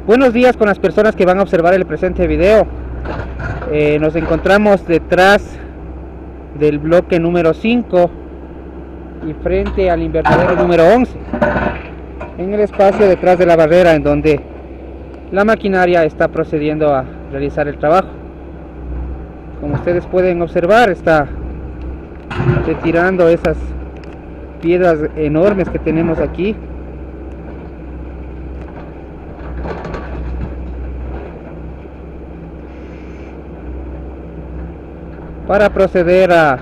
Buenos días con las personas que van a observar el presente video. Nos encontramos detrás del bloque número 5 y frente al invernadero número 11, en el espacio detrás de la barrera en donde la maquinaria está procediendo a realizar el trabajo. Como ustedes pueden observar, está retirando esas piedras enormes que tenemos aquí. Para proceder a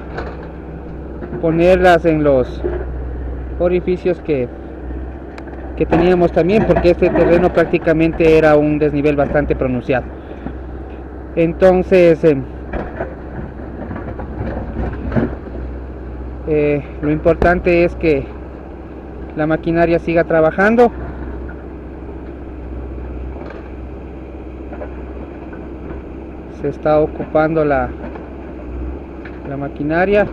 ponerlas en los orificios que teníamos también, porque este terreno prácticamente era un desnivel bastante pronunciado. Entonces lo importante es que la maquinaria siga trabajando. Se está ocupando la maquinaria.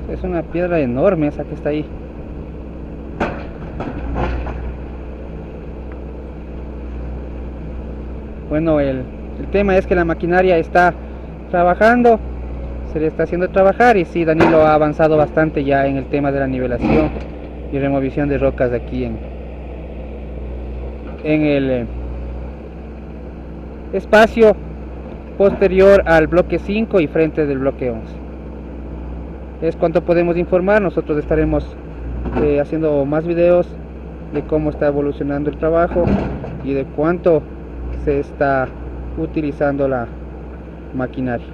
Es una piedra enorme esa que está ahí. Bueno, el tema es que la maquinaria está trabajando, se le está haciendo trabajar, y sí, Danilo ha avanzado bastante ya en el tema de la nivelación y remoción de rocas de aquí en el espacio posterior al bloque 5 y frente del bloque 11. Es cuanto podemos informar. Nosotros estaremos haciendo más videos de cómo está evolucionando el trabajo y de cuánto se está utilizando la maquinaria.